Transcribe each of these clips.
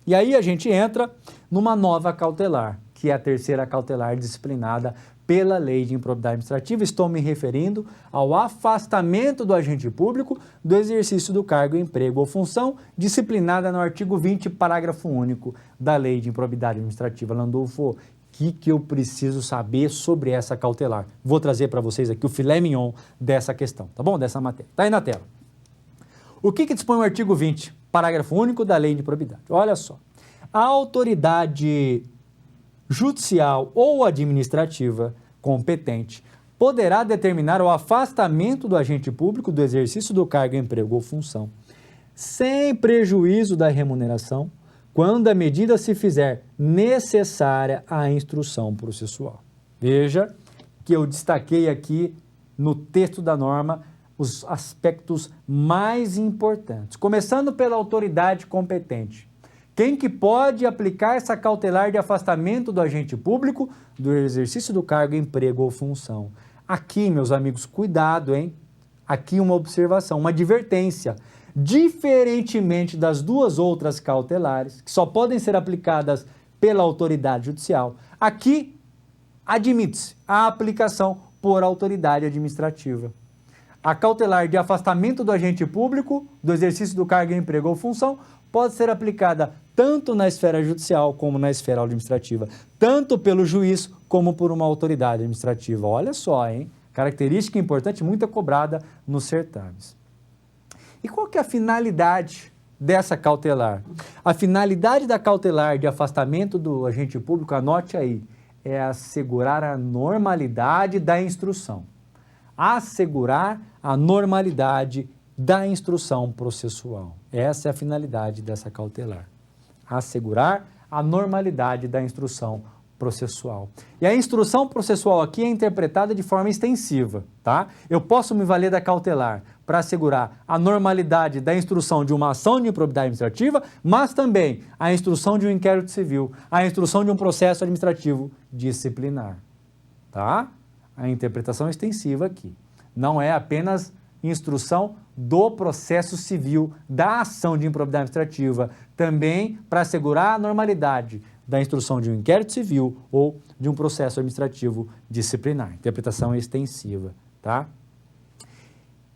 E aí a gente entra numa nova cautelar, que é a terceira cautelar disciplinada pela Lei de Improbidade Administrativa. Estou me referindo ao afastamento do agente público do exercício do cargo, emprego ou função, disciplinada no artigo 20, parágrafo único da Lei de Improbidade Administrativa. Landolfo, o que eu preciso saber sobre essa cautelar? Vou trazer para vocês aqui o filé mignon dessa questão, tá bom? Dessa matéria. Está aí na tela. O que dispõe o artigo 20, parágrafo único da Lei de Improbidade? Olha só. A autoridade judicial ou administrativa competente poderá determinar o afastamento do agente público do exercício do cargo, emprego ou função, sem prejuízo da remuneração, quando a medida se fizer necessária à instrução processual. Veja que eu destaquei aqui no texto da norma os aspectos mais importantes, começando pela autoridade competente. Quem que pode aplicar essa cautelar de afastamento do agente público do exercício do cargo, emprego ou função? Aqui, meus amigos, cuidado, hein? Aqui uma observação, uma advertência. Diferentemente das duas outras cautelares, que só podem ser aplicadas pela autoridade judicial, aqui admite-se a aplicação por autoridade administrativa. A cautelar de afastamento do agente público do exercício do cargo, emprego ou função pode ser aplicada tanto na esfera judicial como na esfera administrativa, tanto pelo juiz como por uma autoridade administrativa. Olha só, hein? Característica importante, muito cobrada nos certames. E qual que é a finalidade dessa cautelar? A finalidade da cautelar de afastamento do agente público, anote aí, é assegurar a normalidade da instrução. Assegurar a normalidade da instrução processual. Essa é a finalidade dessa cautelar. Assegurar a normalidade da instrução processual. E a instrução processual aqui é interpretada de forma extensiva, tá? Eu posso me valer da cautelar para assegurar a normalidade da instrução de uma ação de improbidade administrativa, mas também a instrução de um inquérito civil, a instrução de um processo administrativo disciplinar, tá? A interpretação extensiva aqui. Não é apenas instrução do processo civil, da ação de improbidade administrativa, também para assegurar a normalidade da instrução de um inquérito civil ou de um processo administrativo disciplinar. Interpretação extensiva, tá?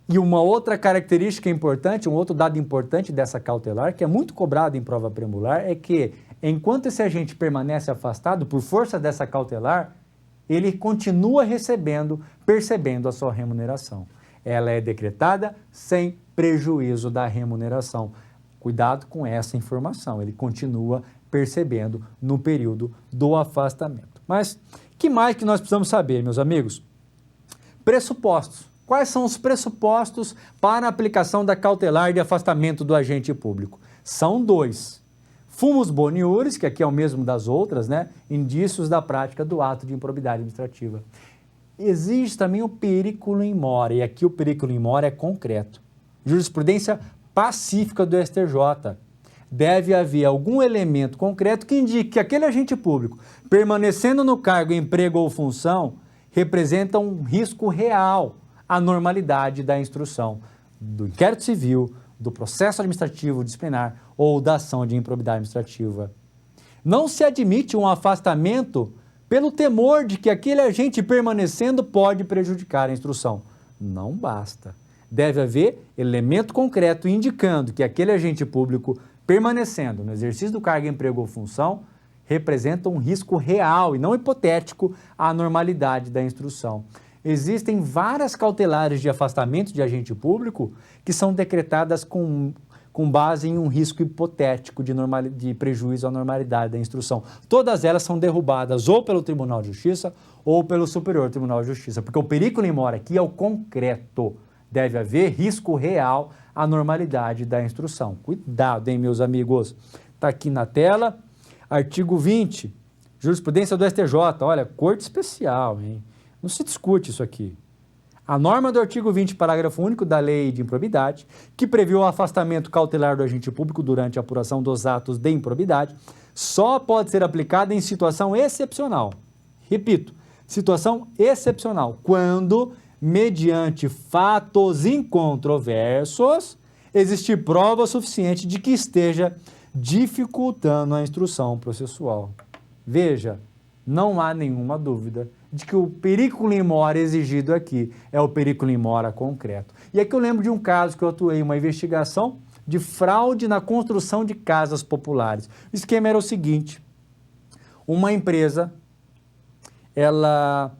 E uma outra característica importante, um outro dado importante dessa cautelar, que é muito cobrado em prova premular, é que, enquanto esse agente permanece afastado, por força dessa cautelar, ele continua percebendo a sua remuneração. Ela é decretada sem prejuízo da remuneração. Cuidado com essa informação, ele continua percebendo no período do afastamento. Mas, que mais que nós precisamos saber, meus amigos? Pressupostos. Quais são os pressupostos para a aplicação da cautelar de afastamento do agente público? São dois. Fumus boni iuris, que aqui é o mesmo das outras, né? Indícios da prática do ato de improbidade administrativa. Existe também o periculum in more, e aqui o periculum in more é concreto. Jurisprudência pacífica do STJ. Deve haver algum elemento concreto que indique que aquele agente público, permanecendo no cargo, emprego ou função, representa um risco real à normalidade da instrução do inquérito civil, do processo administrativo disciplinar ou da ação de improbidade administrativa. Não se admite um afastamento pelo temor de que aquele agente permanecendo pode prejudicar a instrução. Não basta. Deve haver elemento concreto indicando que aquele agente público permanecendo no exercício do cargo, emprego ou função representa um risco real e não hipotético à normalidade da instrução. Existem várias cautelares de afastamento de agente público que são decretadas com base em um risco hipotético de prejuízo à normalidade da instrução. Todas elas são derrubadas ou pelo Tribunal de Justiça ou pelo Superior Tribunal de Justiça, porque o periculum in more aqui é o concreto. Deve haver risco real à normalidade da instrução. Cuidado, hein, meus amigos? Está aqui na tela, artigo 20, jurisprudência do STJ. Olha, corte especial, hein? Não se discute isso aqui. A norma do artigo 20, parágrafo único da Lei de Improbidade, que previu o afastamento cautelar do agente público durante a apuração dos atos de improbidade, só pode ser aplicada em situação excepcional. Repito, situação excepcional, quando, mediante fatos incontroversos, existir prova suficiente de que esteja dificultando a instrução processual. Veja, não há nenhuma dúvida de que o periculum in mora exigido aqui é o periculum in mora concreto. E aqui eu lembro de um caso que eu atuei, uma investigação de fraude na construção de casas populares. O esquema era o seguinte: uma empresa, ela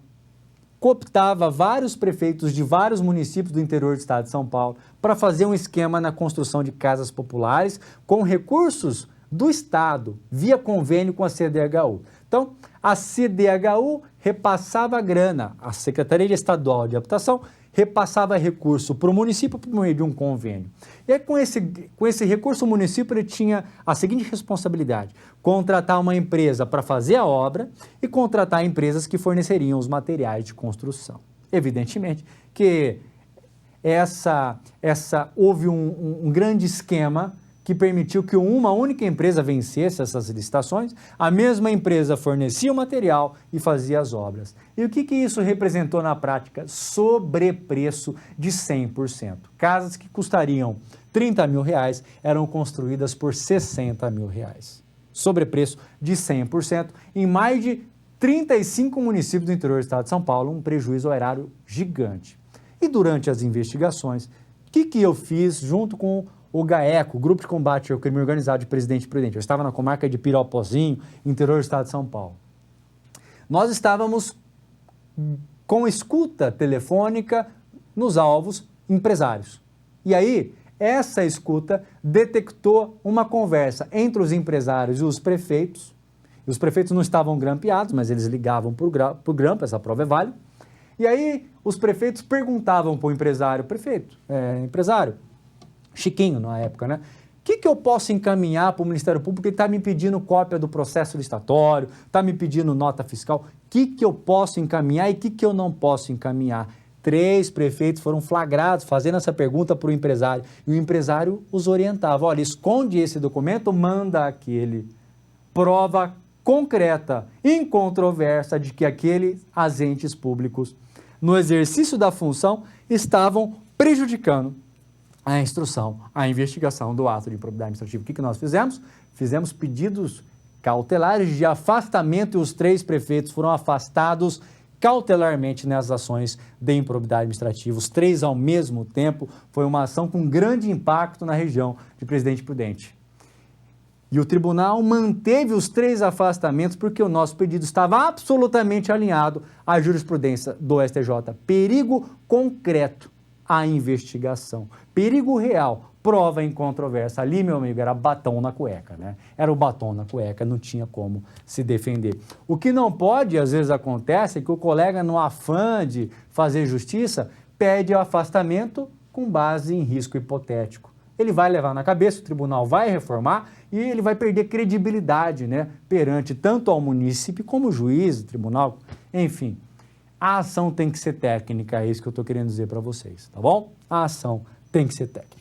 cooptava vários prefeitos de vários municípios do interior do estado de São Paulo para fazer um esquema na construção de casas populares com recursos do estado, via convênio com a CDHU. Então, a CDHU repassava a grana, a Secretaria Estadual de Habitação repassava recurso para o município por meio de um convênio. E aí, com esse recurso, o município ele tinha a seguinte responsabilidade: contratar uma empresa para fazer a obra e contratar empresas que forneceriam os materiais de construção. Evidentemente que houve um grande esquema que permitiu que uma única empresa vencesse essas licitações, a mesma empresa fornecia o material e fazia as obras. E o que isso representou na prática? Sobrepreço de 100%. Casas que custariam R$30 mil eram construídas por R$60 mil. Sobrepreço de 100% em mais de 35 municípios do interior do estado de São Paulo, um prejuízo horário gigante. E durante as investigações, o que eu fiz junto com o GAECO, Grupo de Combate ao Crime Organizado de Presidente Prudente? Eu estava na comarca de Pirapozinho, interior do estado de São Paulo. Nós estávamos com escuta telefônica nos alvos empresários. E aí, essa escuta detectou uma conversa entre os empresários e os prefeitos. E os prefeitos não estavam grampeados, mas eles ligavam para o grampo, essa prova é válida. E aí, os prefeitos perguntavam para o empresário: prefeito, empresário, Chiquinho na época, né? O que eu posso encaminhar para o Ministério Público? Ele está me pedindo cópia do processo licitatório, está me pedindo nota fiscal. O que eu posso encaminhar e o que eu não posso encaminhar? 3 prefeitos foram flagrados fazendo essa pergunta para o empresário. E o empresário os orientava: olha, esconde esse documento, manda aquele. Prova concreta, incontroversa, de que aqueles agentes públicos, no exercício da função, estavam prejudicando a instrução, a investigação do ato de improbidade administrativa. O que nós fizemos? Fizemos pedidos cautelares de afastamento e os 3 prefeitos foram afastados cautelarmente nas ações de improbidade administrativa. Os 3 ao mesmo tempo. Foi uma ação com grande impacto na região de Presidente Prudente. E o tribunal manteve os 3 afastamentos porque o nosso pedido estava absolutamente alinhado à jurisprudência do STJ. Perigo concreto à investigação. Perigo real, prova incontroversa. Ali, meu amigo, era batom na cueca, né? Era o batom na cueca, não tinha como se defender. O que não pode, às vezes acontece, é que o colega, no afã de fazer justiça, pede o afastamento com base em risco hipotético. Ele vai levar na cabeça, o tribunal vai reformar e ele vai perder credibilidade, né, perante tanto ao munícipe como o juiz, o tribunal, enfim. A ação tem que ser técnica, é isso que eu estou querendo dizer para vocês, tá bom? A ação tem que ser técnica.